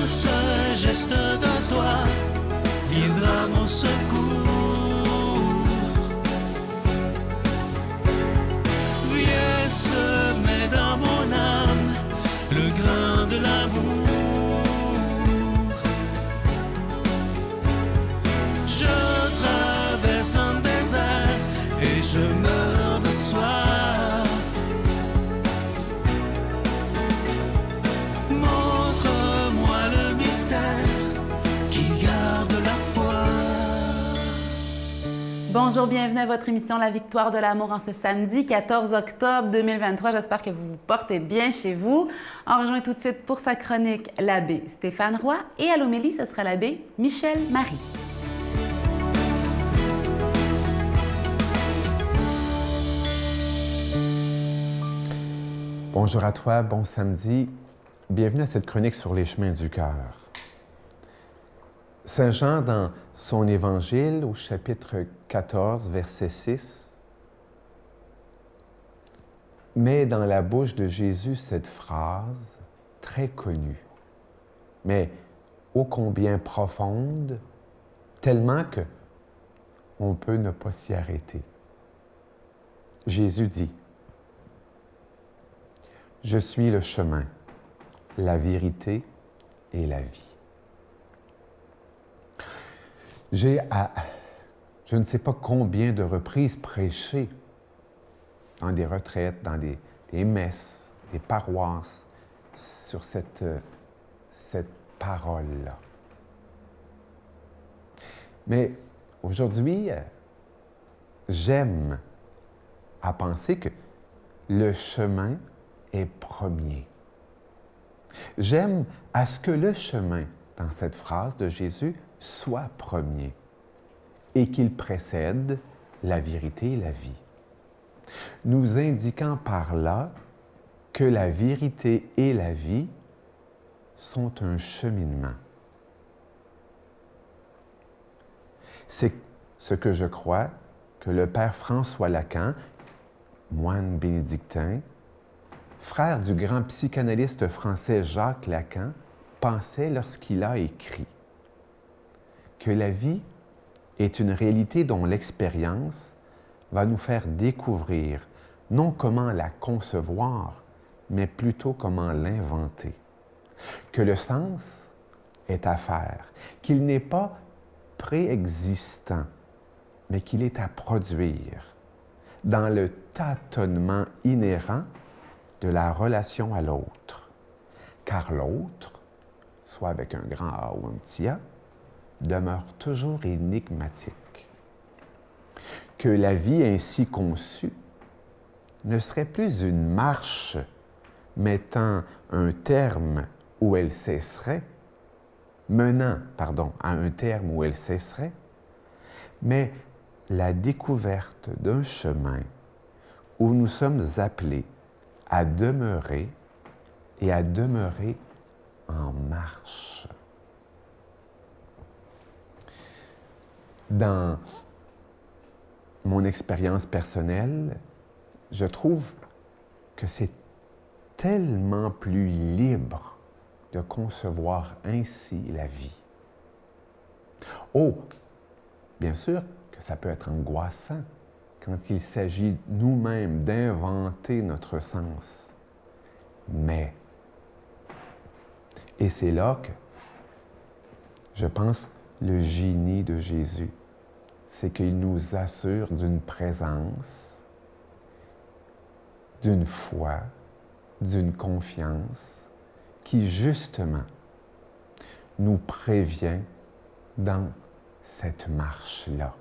seul geste de toi viendra mon secours. Viens semer dans mon âme le grain de l'amour. Je traverse un désert et je meurs de soif. Montre-moi le mystère qui garde la foi. Bonjour, bienvenue à votre émission La Victoire de l'amour en ce samedi 14 octobre 2023. J'espère que vous vous portez bien chez vous. On rejoint tout de suite pour sa chronique l'abbé Stéphane Roy et à l'homélie, ce sera l'abbé Michel Marie. Bonjour à toi, bon samedi. Bienvenue à cette chronique sur les chemins du cœur. Saint Jean, dans son évangile, au chapitre 14, verset 6, met dans la bouche de Jésus cette phrase très connue, mais ô combien profonde, tellement que on peut ne pas s'y arrêter. Jésus dit: « Je suis le chemin, la vérité et la vie. » J'ai je ne sais pas combien de reprises prêché dans des retraites, dans des messes, des paroisses, sur cette parole-là. Mais aujourd'hui, j'aime à penser que le chemin est premier. J'aime à ce que le chemin, dans cette phrase de Jésus, soit premier et qu'il précède la vérité et la vie, nous indiquant par là que la vérité et la vie sont un cheminement. C'est ce que je crois que le père François Lacan, moine bénédictin, frère du grand psychanalyste français Jacques Lacan, pensait lorsqu'il a écrit que la vie est une réalité dont l'expérience va nous faire découvrir non comment la concevoir, mais plutôt comment l'inventer. Que le sens est à faire, qu'il n'est pas préexistant, mais qu'il est à produire dans le tâtonnement inhérent de la relation à l'autre. Car l'autre, soit avec un grand A ou un petit a, demeure toujours énigmatique. Que la vie ainsi conçue ne serait plus une marche mettant un terme où elle cesserait, à un terme où elle cesserait, mais la découverte d'un chemin où nous sommes appelés à demeurer et à demeurer en marche. Dans mon expérience personnelle, je trouve que c'est tellement plus libre de concevoir ainsi la vie. Oh, bien sûr que ça peut être angoissant quand il s'agit nous-mêmes d'inventer notre sens. Mais, et c'est là que, je pense, le génie de Jésus, c'est qu'il nous assure d'une présence, d'une foi, d'une confiance qui, justement, nous prévient dans cette marche-là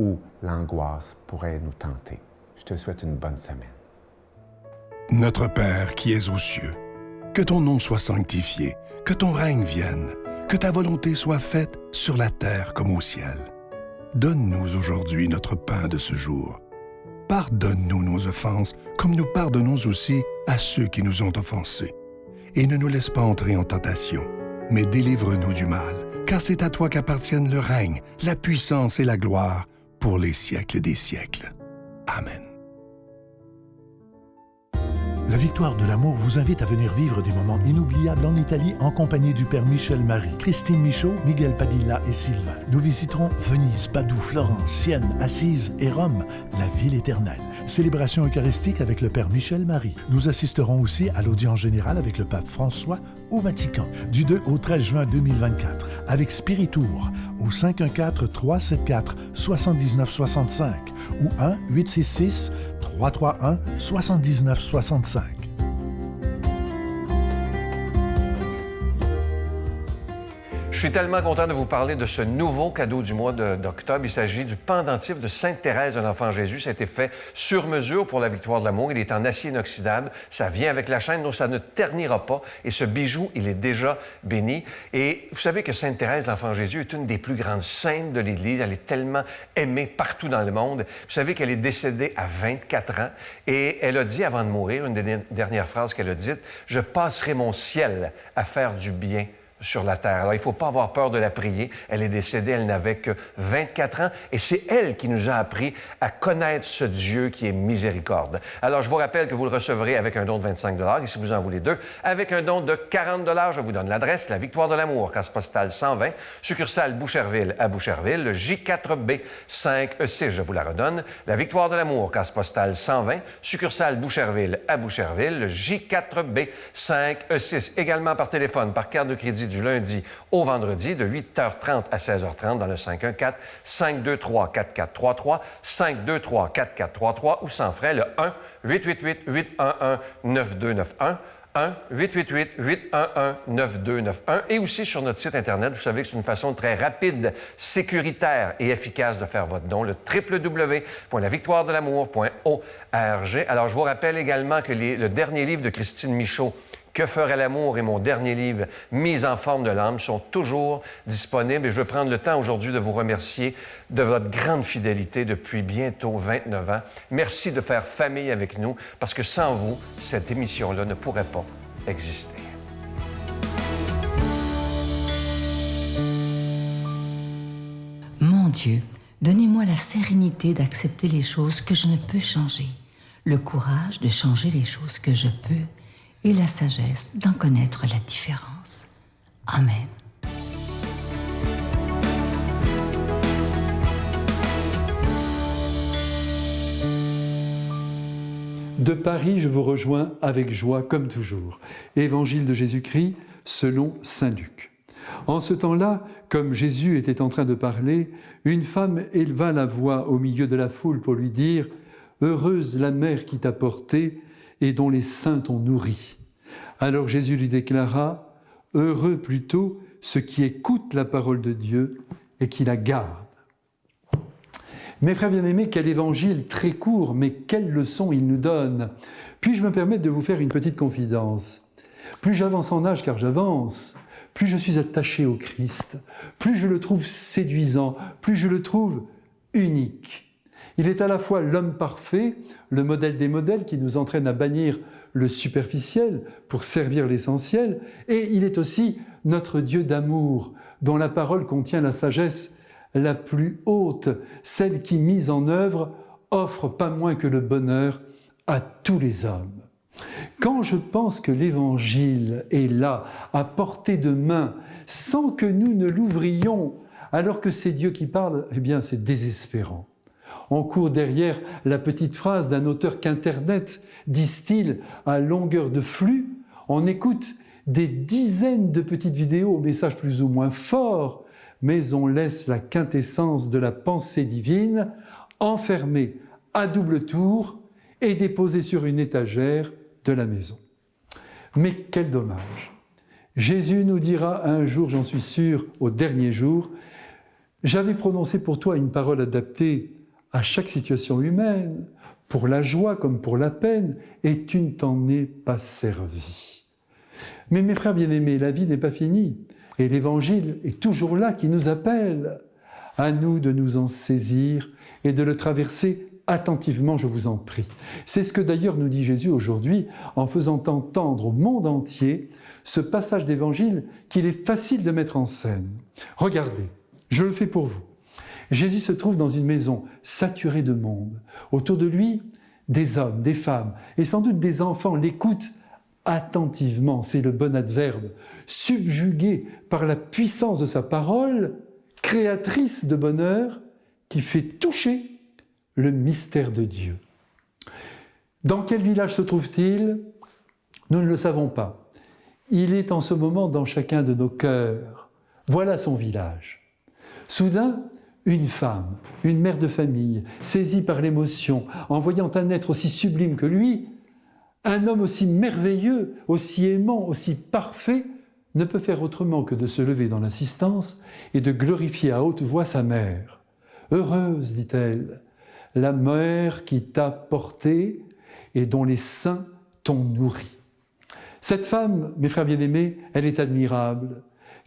où l'angoisse pourrait nous tenter. Je te souhaite une bonne semaine. Notre Père qui es aux cieux, que ton nom soit sanctifié, que ton règne vienne, que ta volonté soit faite sur la terre comme au ciel. Donne-nous aujourd'hui notre pain de ce jour. Pardonne-nous nos offenses, comme nous pardonnons aussi à ceux qui nous ont offensés. Et ne nous laisse pas entrer en tentation, mais délivre-nous du mal, car c'est à toi qu'appartiennent le règne, la puissance et la gloire pour les siècles des siècles. Amen. La Victoire de l'amour vous invite à venir vivre des moments inoubliables en Italie en compagnie du Père Michel Marie, Christine Michaud, Miguel Padilla et Sylvain. Nous visiterons Venise, Padoue, Florence, Sienne, Assise et Rome, la ville éternelle. Célébration eucharistique avec le Père Michel Marie. Nous assisterons aussi à l'audience générale avec le pape François au Vatican du 2 au 13 juin 2024 avec Spiritour au 514-374-7965 ou 1-866-331-7965. Je suis tellement content de vous parler de ce nouveau cadeau du mois d'octobre. Il s'agit du pendentif de Sainte Thérèse de l'Enfant Jésus. Ça a été fait sur mesure pour la Victoire de l'amour. Il est en acier inoxydable. Ça vient avec la chaîne, donc ça ne ternira pas. Et ce bijou, il est déjà béni. Et vous savez que Sainte Thérèse de l'Enfant Jésus est une des plus grandes saintes de l'Église. Elle est tellement aimée partout dans le monde. Vous savez qu'elle est décédée à 24 ans. Et elle a dit avant de mourir, une des dernières phrases qu'elle a dites, « Je passerai mon ciel à faire du bien sur la terre. » Alors, il ne faut pas avoir peur de la prier. Elle est décédée, elle n'avait que 24 ans et c'est elle qui nous a appris à connaître ce Dieu qui est miséricorde. Alors, je vous rappelle que vous le recevrez avec un don de 25 $ et si vous en voulez deux, avec un don de 40 $, je vous donne l'adresse, la Victoire de l'amour, case postale 120, succursale Boucherville à Boucherville, le J4B 5E6, je vous la redonne, la Victoire de l'amour, case postale 120, succursale Boucherville à Boucherville, le J4B 5E6, également par téléphone, par carte de crédit du lundi au vendredi de 8h30 à 16h30 dans le 514-523-4433, 523-4433 ou sans frais le 1-888-811-9291, 1-888-811-9291 et aussi sur notre site Internet. Vous savez que c'est une façon très rapide, sécuritaire et efficace de faire votre don, le www.lavictoiredelamour.org. Alors, je vous rappelle également que le dernier livre de Christine Michaud, Que ferait l'amour et mon dernier livre, Mise en forme de l'âme, sont toujours disponibles et je veux prendre le temps aujourd'hui de vous remercier de votre grande fidélité depuis bientôt 29 ans. Merci de faire famille avec nous parce que sans vous, cette émission-là ne pourrait pas exister. Mon Dieu, donnez-moi la sérénité d'accepter les choses que je ne peux changer, le courage de changer les choses que je peux et la sagesse d'en connaître la différence. Amen. De Paris, je vous rejoins avec joie, comme toujours. Évangile de Jésus-Christ selon saint Luc. En ce temps-là, comme Jésus était en train de parler, une femme éleva la voix au milieu de la foule pour lui dire « Heureuse la mère qui t'a portée et dont les seins t'ont nourri. » Alors Jésus lui déclara « Heureux plutôt ceux qui écoutent la parole de Dieu et qui la gardent. » Mes frères bien-aimés, quel évangile très court, mais quelle leçon il nous donne. Puis-je me permettre de vous faire une petite confidence. Plus j'avance en âge, car j'avance, plus je suis attaché au Christ, plus je le trouve séduisant, plus je le trouve unique. Il est à la fois l'homme parfait, le modèle des modèles qui nous entraîne à bannir le superficiel pour servir l'essentiel, et il est aussi notre Dieu d'amour, dont la parole contient la sagesse la plus haute, celle qui, mise en œuvre, offre pas moins que le bonheur à tous les hommes. Quand je pense que l'Évangile est là, à portée de main, sans que nous ne l'ouvrions, alors que c'est Dieu qui parle, eh bien c'est désespérant. On court derrière la petite phrase d'un auteur qu'Internet distille à longueur de flux. On écoute des dizaines de petites vidéos aux messages plus ou moins forts, mais on laisse la quintessence de la pensée divine enfermée à double tour et déposée sur une étagère de la maison. Mais quel dommage! Jésus nous dira un jour, j'en suis sûr, au dernier jour, « J'avais prononcé pour toi une parole adaptée à chaque situation humaine, pour la joie comme pour la peine, et tu ne t'en es pas servi. » Mais mes frères bien-aimés, la vie n'est pas finie, et l'Évangile est toujours là qui nous appelle. À nous de nous en saisir et de le traverser attentivement, je vous en prie. C'est ce que d'ailleurs nous dit Jésus aujourd'hui en faisant entendre au monde entier ce passage d'Évangile qu'il est facile de mettre en scène. Regardez, je le fais pour vous. Jésus se trouve dans une maison saturée de monde. Autour de lui, des hommes, des femmes et sans doute des enfants l'écoutent attentivement, c'est le bon adverbe, subjugués par la puissance de sa parole, créatrice de bonheur, qui fait toucher le mystère de Dieu. Dans quel village se trouve-t-il ? Nous ne le savons pas. Il est en ce moment dans chacun de nos cœurs. Voilà son village. Soudain, une femme, une mère de famille, saisie par l'émotion, en voyant un être aussi sublime que lui, un homme aussi merveilleux, aussi aimant, aussi parfait, ne peut faire autrement que de se lever dans l'assistance et de glorifier à haute voix sa mère. « Heureuse, dit-elle, la mère qui t'a porté et dont les seins t'ont nourri. » Cette femme, mes frères bien-aimés, elle est admirable,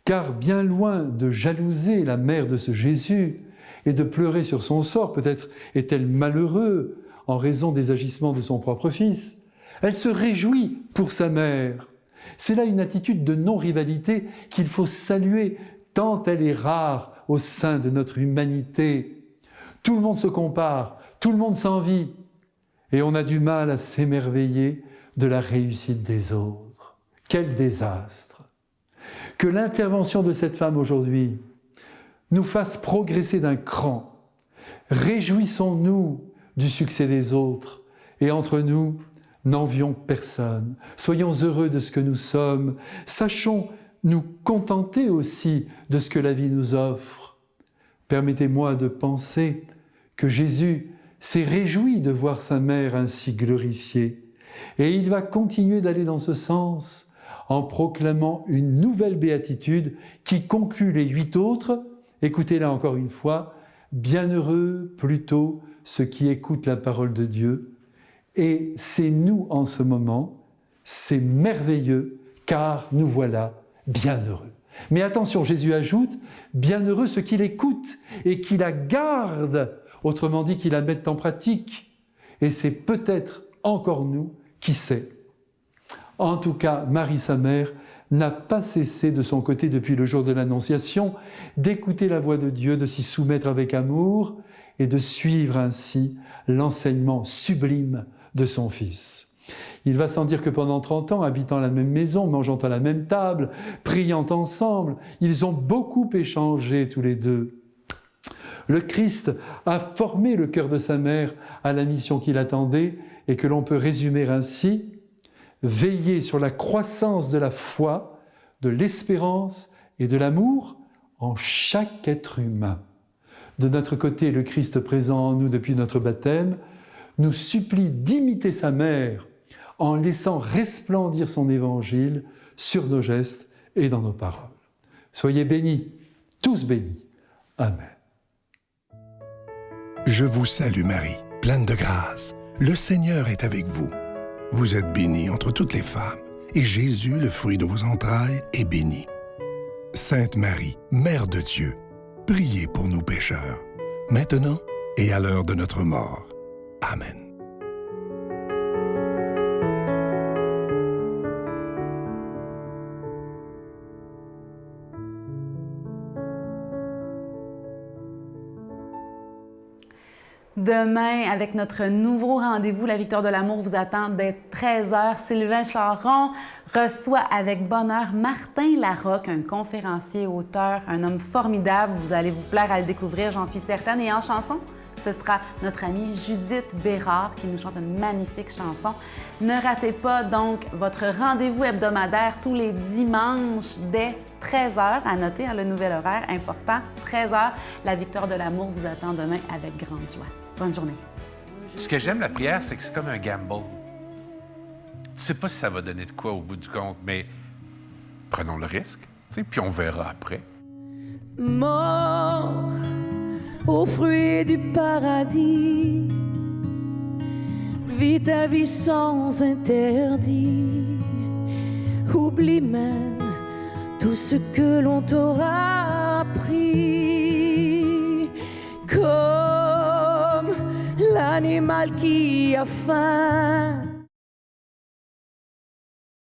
car bien loin de jalouser la mère de ce Jésus et de pleurer sur son sort, peut-être est-elle malheureuse en raison des agissements de son propre fils, elle se réjouit pour sa mère. C'est là une attitude de non-rivalité qu'il faut saluer, tant elle est rare au sein de notre humanité. Tout le monde se compare, tout le monde s'envie, et on a du mal à s'émerveiller de la réussite des autres. Quel désastre! Que l'intervention de cette femme aujourd'hui nous fasse progresser d'un cran. Réjouissons-nous du succès des autres, et entre nous, n'envions personne. Soyons heureux de ce que nous sommes. Sachons nous contenter aussi de ce que la vie nous offre. Permettez-moi de penser que Jésus s'est réjoui de voir sa mère ainsi glorifiée. Et il va continuer d'aller dans ce sens en proclamant une nouvelle béatitude qui conclut les 8 autres. Écoutez-la encore une fois. Bienheureux plutôt ceux qui écoutent la parole de Dieu. Et c'est nous en ce moment, c'est merveilleux, car nous voilà bienheureux. Mais attention, Jésus ajoute, bienheureux ceux qui l'écoutent et qui la gardent, autrement dit, qui la mettent en pratique. Et c'est peut-être encore nous, qui sait. En tout cas, Marie, sa mère, n'a pas cessé de son côté depuis le jour de l'Annonciation d'écouter la voix de Dieu, de s'y soumettre avec amour et de suivre ainsi l'enseignement sublime de son Fils. Il va sans dire que pendant 30 ans, habitant la même maison, mangeant à la même table, priant ensemble, ils ont beaucoup échangé tous les deux. Le Christ a formé le cœur de sa mère à la mission qu'il attendait et que l'on peut résumer ainsi: veiller sur la croissance de la foi, de l'espérance et de l'amour en chaque être humain. De notre côté, le Christ présent en nous depuis notre baptême nous supplie d'imiter sa mère en laissant resplendir son évangile sur nos gestes et dans nos paroles. Soyez bénis, tous bénis. Amen. Je vous salue Marie, pleine de grâce. Le Seigneur est avec vous. Vous êtes bénie entre toutes les femmes, et Jésus, le fruit de vos entrailles, est béni. Sainte Marie, Mère de Dieu, priez pour nous pécheurs, maintenant et à l'heure de notre mort. Amen. Demain, avec notre nouveau rendez-vous, La Victoire de l'amour vous attend dès 13h. Sylvain Charon reçoit avec bonheur Martin Larocque, un conférencier, auteur, un homme formidable. Vous allez vous plaire à le découvrir, j'en suis certaine. Et en chanson, ce sera notre amie Judith Bérard qui nous chante une magnifique chanson. Ne ratez pas donc votre rendez-vous hebdomadaire tous les dimanches dès 13h. À noter le nouvel horaire important, 13h. La Victoire de l'amour vous attend demain avec grande joie. Bonne journée. Ce que j'aime la prière, c'est que c'est comme un gamble. Tu sais pas si ça va donner de quoi au bout du compte, mais prenons le risque, tu sais, puis on verra après. Mort aux fruits du paradis, vis ta vie sans interdit, oublie même tout ce que l'on t'aura appris. Comme l'animal qui a faim,